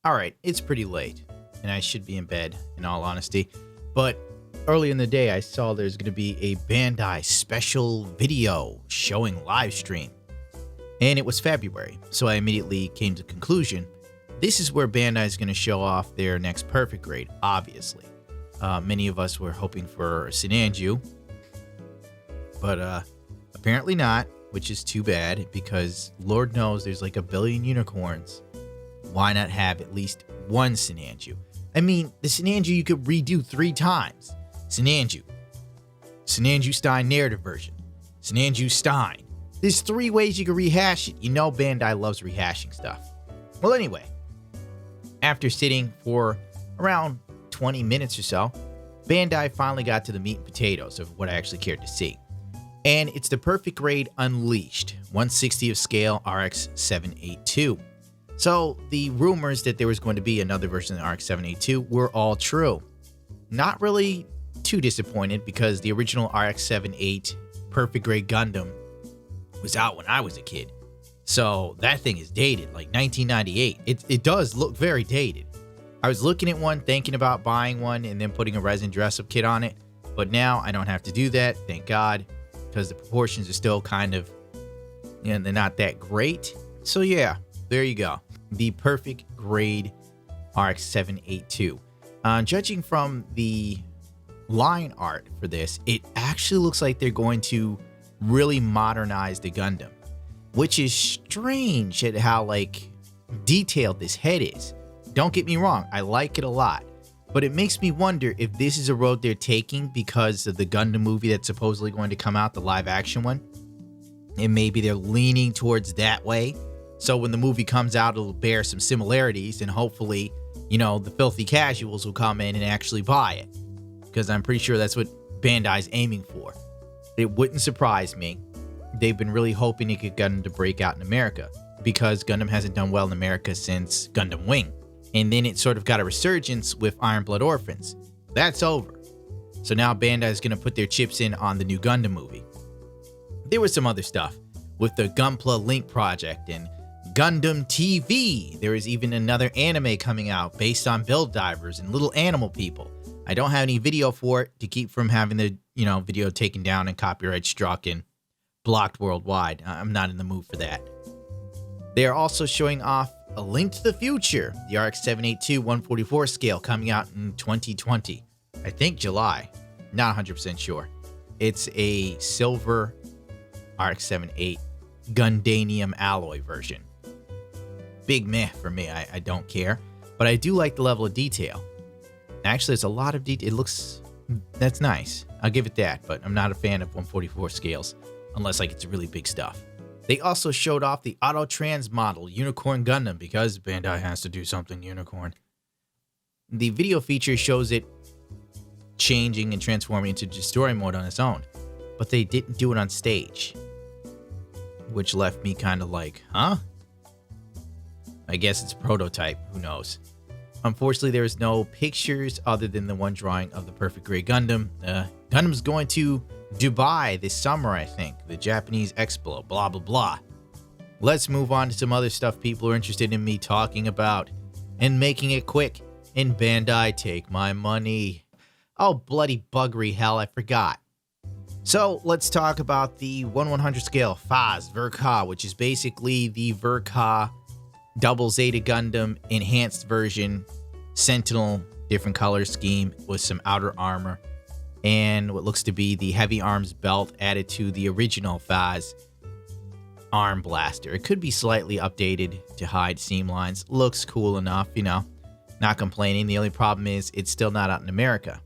Alright, it's pretty late, and I should be in bed, in all honesty. But early in the day, I saw there's going to be a Bandai special video showing live stream. And it was February, so I immediately came to the conclusion, this is where Bandai is going to show off their next perfect grade, obviously. Many of us were hoping for Sinanju, but apparently not, which is too bad, because Lord knows there's like a billion unicorns. Why not have at least one Sinanju? I mean, the Sinanju you could redo 3 times. Sinanju Stein narrative version, Sinanju Stein. There's 3 ways you can rehash it. You know Bandai loves rehashing stuff. Well, anyway, after sitting for around 20 minutes or so, Bandai finally got to the meat and potatoes of what I actually cared to see. And it's the perfect grade Unleashed, 1/60 of scale RX 782. So the rumors that there was going to be another version of the RX 782 were all true. Not really too disappointed, because the original RX 78 perfect grade Gundam was out when I was a kid. So that thing is dated, like 1998. It does look very dated. I was looking at one, thinking about buying one, and then putting a resin dress-up kit on it. But now I don't have to do that, thank God, because the proportions are still kind of, you know, they're not that great. So yeah, there you go. The perfect grade RX 782. Judging from the line art for this, it actually looks like they're going to really modernize the Gundam, which is strange at how like detailed this head is. Don't get me wrong, I like it a lot, but it makes me wonder if this is a road they're taking because of the Gundam movie that's supposedly going to come out, the live action one, and maybe they're leaning towards that way. So when the movie comes out, it'll bear some similarities, and hopefully, you know, the filthy casuals will come in and actually buy it, because I'm pretty sure that's what Bandai's aiming for. It wouldn't surprise me. They've been really hoping to get Gundam to break out in America, because Gundam hasn't done well in America since Gundam Wing. And then it sort of got a resurgence with Iron Blood Orphans. That's over. So now Bandai's going to put their chips in on the new Gundam movie. There was some other stuff with the Gunpla Link project and Gundam TV. There is even another anime coming out based on build divers and little animal people. I don't have any video for it to keep from having the, you know, video taken down and copyright struck and blocked worldwide. I'm not in the mood for that. They are also showing off A Link to the Future, the RX 782 144 scale, coming out in 2020. I think July. Not 100% sure. It's a silver RX 78 Gundanium alloy version. Big meh for me. I don't care. But I do like the level of detail. Actually, it's a lot of detail. It looks... That's nice. I'll give it that. But I'm not a fan of 144 scales. Unless like it's really big stuff. They also showed off the Auto Trans model Unicorn Gundam, because Bandai has to do something unicorn. The video feature shows it changing and transforming into Destroy mode on its own, but they didn't do it on stage, which left me kind of like, huh? I guess it's a prototype, who knows. Unfortunately, there is no pictures other than the one drawing of the perfect grade Gundam. Gundam's going to Dubai this summer, I think. The Japanese Expo, blah, blah, blah. Let's move on to some other stuff people are interested in me talking about. And making it quick. In Bandai, take my money. Oh, bloody buggery hell, I forgot. So, let's talk about the 1/100 scale Phase Verka, which is basically the Verka Double Zeta Gundam enhanced version. Sentinel, different color scheme with some outer armor. And what looks to be the heavy arms belt added to the original Phase arm blaster. It could be slightly updated to hide seam lines. Looks cool enough, you know. Not complaining. The only problem is it's still not out in America.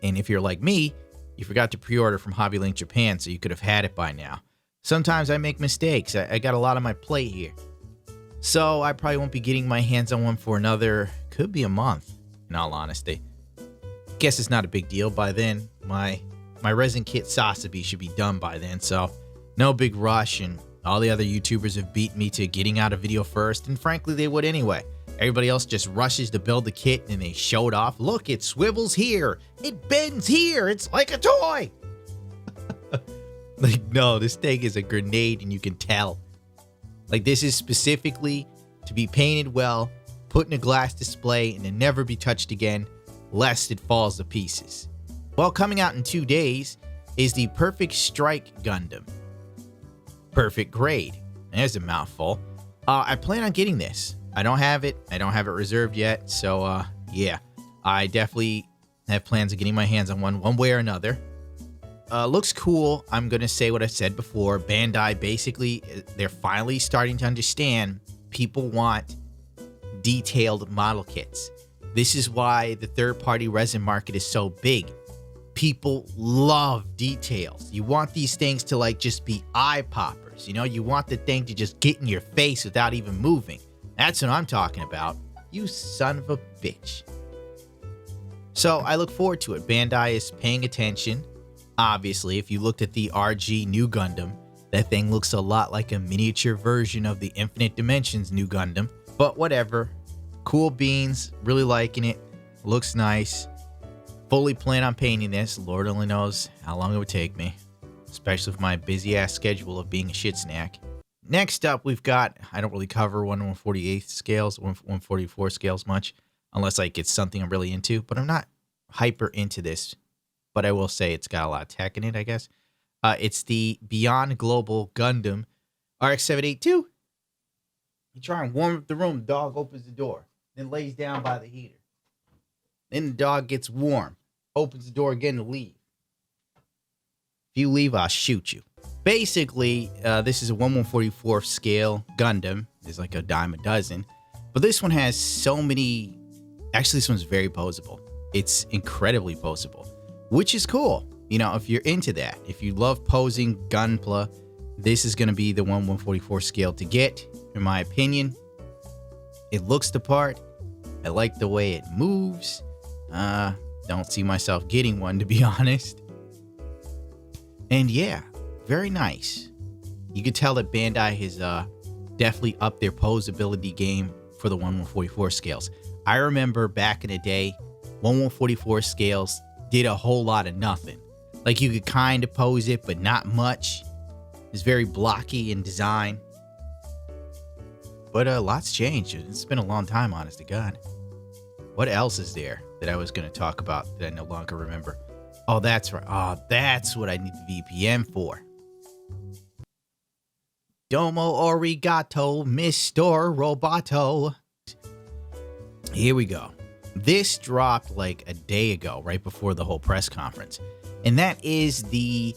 And if you're like me, you forgot to pre-order from Hobby Link Japan, so you could have had it by now. Sometimes I make mistakes. I got a lot on my plate here. So I probably won't be getting my hands on one for another, could be a month, in all honesty. Guess it's not a big deal by then. My resin kit Sasabi should be done by then, so no big rush, and all the other YouTubers have beat me to getting out a video first, and frankly they would anyway. Everybody else just rushes to build the kit and they show it off. Look, it swivels here. It bends here. It's like a toy. Like, no, this thing is a grenade and you can tell. Like, this is specifically to be painted well, put in a glass display and to never be touched again, lest it falls to pieces. Well, coming out in 2 days is the Perfect Strike Gundam. Perfect Grade. There's a mouthful. I plan on getting this. I don't have it. I don't have it reserved yet. So, yeah. I definitely have plans of getting my hands on one way or another. Looks cool. I'm going to say what I said before. Bandai, basically, they're finally starting to understand people want detailed model kits. This is why the third-party resin market is so big. People love details. You want these things to like just be eye poppers. You know, you want the thing to just get in your face without even moving. That's what I'm talking about. You son of a bitch. So I look forward to it. Bandai is paying attention. Obviously, if you looked at the RG New Gundam, that thing looks a lot like a miniature version of the Infinite Dimensions New Gundam. But whatever. Cool beans. Really liking it. Looks nice. Fully plan on painting this. Lord only knows how long it would take me. Especially with my busy ass schedule of being a shit snack. Next up, we've got, I don't really cover 1/148 scales, 1/144 scales much. Unless like it's something I'm really into. But I'm not hyper into this. But I will say it's got a lot of tech in it, I guess. It's the Beyond Global Gundam RX-782. You try and warm up the room, the dog opens the door. Then lays down by the heater. Then the dog gets warm. Opens the door again to leave. If you leave, I'll shoot you. Basically, this is a 1/144 scale Gundam. There's like a dime a dozen. But this one has so many... Actually, this one's very poseable. It's incredibly poseable. Which is cool. You know, if you're into that. If you love posing gunpla, this is going to be the 1/144 scale to get, in my opinion. It looks the part. I like the way it moves. Don't see myself getting one, to be honest. And yeah, very nice. You could tell that Bandai has definitely upped their posability game for the 1/144 scales. I remember back in the day, 1/144 scales did a whole lot of nothing. Like you could kind of pose it, but not much. It's very blocky in design. But a lot's changed. It's been a long time, honest to God. What else is there that I was going to talk about that I no longer remember? Oh, that's right. Oh, that's what I need the VPN for. Domo arigato, Mr. Roboto. Here we go. This dropped like a day ago, right before the whole press conference. And that is the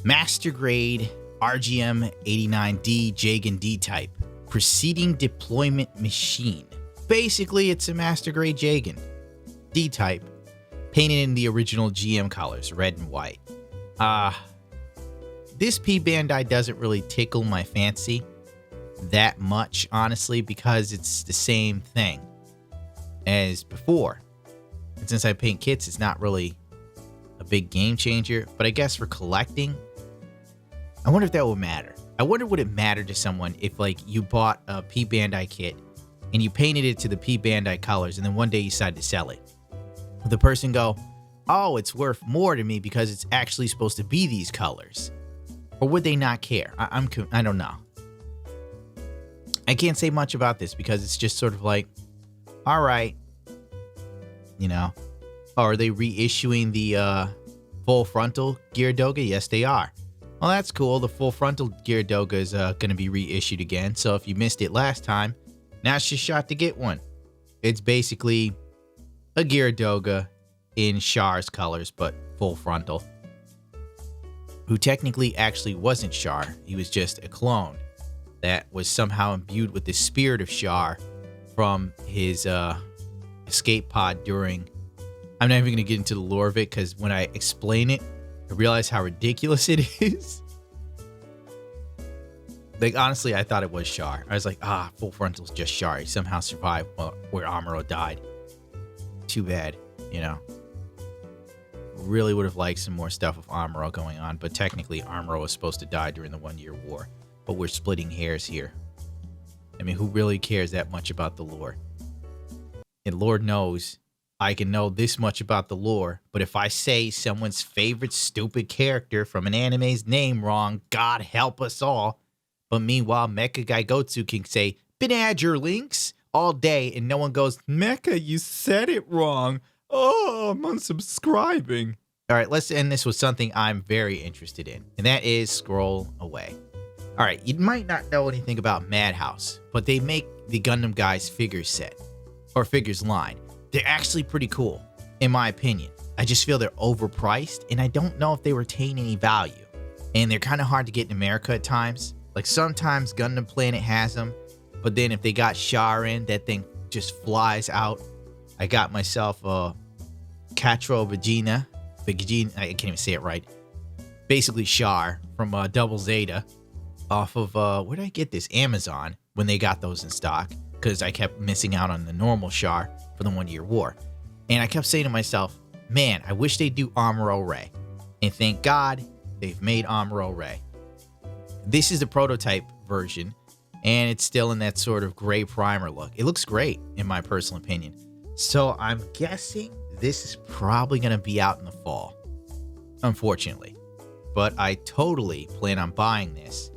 Master Grade RGM-89D Jagan D-Type Preceding Deployment Machine. Basically, it's a Master Grade Jagan D-Type painted in the original GM colors, red and white. This P Bandai doesn't really tickle my fancy that much, honestly, because it's the same thing as before. And since I paint kits, it's not really a big game changer. But I guess for collecting, I wonder if that would matter. I wonder would it matter to someone if like you bought a P Bandai kit and you painted it to the P Bandai colors and then one day you decided to sell it. Would the person go, oh, it's worth more to me because it's actually supposed to be these colors? Or would they not care? I don't know. I can't say much about this because it's just sort of like, all right, you know. Oh, are they reissuing the full frontal Gyaradoga? Yes, they are. Well, that's cool. The full frontal Gyaradoga is going to be reissued again. So if you missed it last time, now's your shot to get one. It's basically a Gyaradoga in Char's colors, but full frontal. Who technically actually wasn't Char. He was just a clone that was somehow imbued with the spirit of Char from his escape pod during... I'm not even going to get into the lore of it because when I explain it, I realize how ridiculous it is. Like, honestly, I thought it was Char. I was like, full frontal's just Char. He somehow survived where Amuro died. Too bad, you know. Really would have liked some more stuff with Amuro going on, but technically Amuro was supposed to die during the 1-year war. But we're splitting hairs here. I mean, who really cares that much about the lore? And Lord knows I can know this much about the lore, but if I say someone's favorite stupid character from an anime's name wrong, God help us all. But meanwhile, Mecha Guy Gotsu can say, Badger Links, all day and no one goes, Mecca, you said it wrong. Oh, I'm unsubscribing. All right, let's end this with something I'm very interested in, and that is Scroll Away. All right, you might not know anything about Madhouse, but they make the Gundam Guys figures set, or figures line. They're actually pretty cool, in my opinion. I just feel they're overpriced, and I don't know if they retain any value. And they're kind of hard to get in America at times. Like sometimes Gundam Planet has them, but then if they got Char in, that thing just flies out. I got myself a Catro Vagina, I can't even say it right. Basically Char from Double Zeta off of, where did I get this? Amazon, when they got those in stock, because I kept missing out on the normal Char for the 1 year war. And I kept saying to myself, man, I wish they'd do Amuro Ray. And thank God they've made Amuro Ray. This is the prototype version, and it's still in that sort of gray primer look. It looks great, in my personal opinion. So I'm guessing this is probably going to be out in the fall, unfortunately. But I totally plan on buying this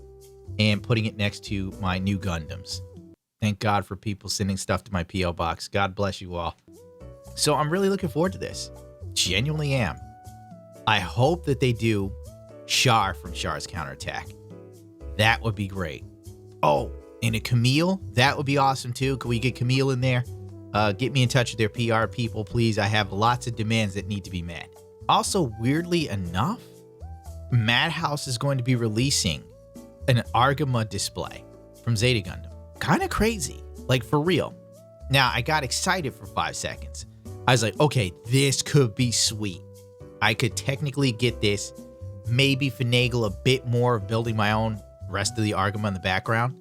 and putting it next to my new Gundams. Thank God for people sending stuff to my P.O. box. God bless you all. So I'm really looking forward to this. Genuinely am. I hope that they do Char from Char's Counterattack. That would be great. Oh, and a Camille, that would be awesome too. Can we get Camille in there? Get me in touch with their PR people, please. I have lots of demands that need to be met. Also, weirdly enough, Madhouse is going to be releasing an Argama display from Zeta Gundam. Kind of crazy, like for real. Now, I got excited for 5 seconds. I was like, okay, this could be sweet. I could technically get this, maybe finagle a bit more of building my own rest of the Argama in the background,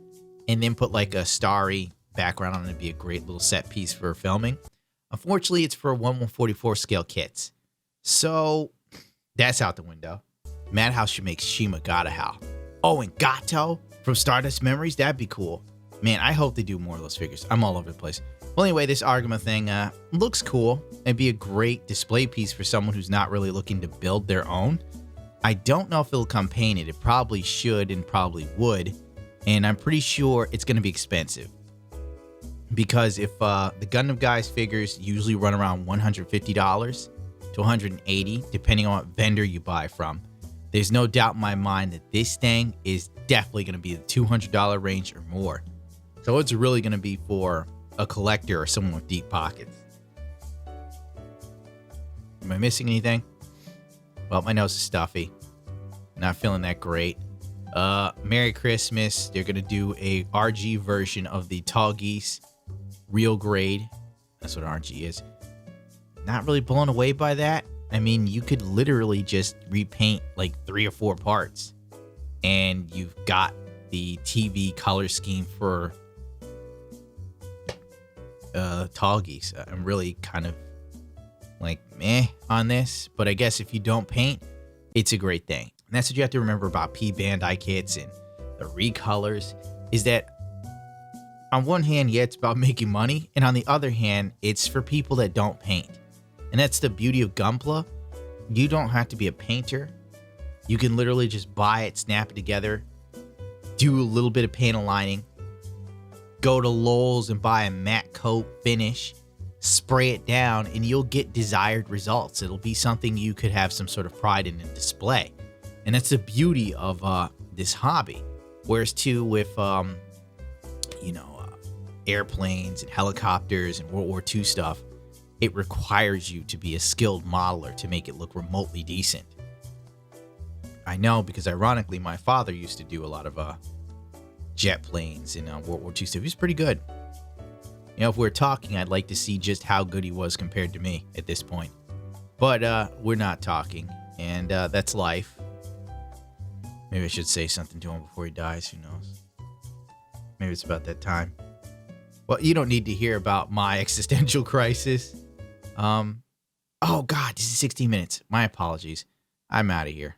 and then put like a starry background on it. It'd be a great little set piece for filming. Unfortunately, it's for 1/144 scale kits. So that's out the window. Madhouse should make Shima Gatohao. Oh, and Gato from Stardust Memories, that'd be cool. Man, I hope they do more of those figures. I'm all over the place. Well, anyway, this Argama thing looks cool. It'd be a great display piece for someone who's not really looking to build their own. I don't know if it'll come painted. It probably should and probably would. And I'm pretty sure it's going to be expensive. Because if the Gundam Guys figures usually run around $150 to $180, depending on what vendor you buy from, there's no doubt in my mind that this thing is definitely going to be the $200 range or more. So it's really going to be for a collector or someone with deep pockets. Am I missing anything? Well, my nose is stuffy. Not feeling that great. Merry Christmas. They're going to do a RG version of the Tall Geese real grade. That's what RG is. Not really blown away by that. I mean, you could literally just repaint like 3 or 4 parts. And you've got the TV color scheme for Tall Geese. I'm really kind of like meh on this. But I guess if you don't paint, it's a great thing. And that's what you have to remember about P Bandai kits and the recolors, is that on one hand, yeah, it's about making money. And on the other hand, it's for people that don't paint. And that's the beauty of Gunpla. You don't have to be a painter. You can literally just buy it, snap it together, do a little bit of panel lining, go to Lowe's and buy a matte coat finish, spray it down, and you'll get desired results. It'll be something you could have some sort of pride in and display. And that's the beauty of this hobby. Whereas too with, airplanes and helicopters and World War II stuff, it requires you to be a skilled modeler to make it look remotely decent. I know, because ironically, my father used to do a lot of jet planes in World War II stuff. He was pretty good. You know, if we're talking, I'd like to see just how good he was compared to me at this point. But we're not talking, and that's life. Maybe I should say something to him before he dies. Who knows? Maybe it's about that time. Well, you don't need to hear about my existential crisis. Oh, God, this is 16 minutes. My apologies. I'm out of here.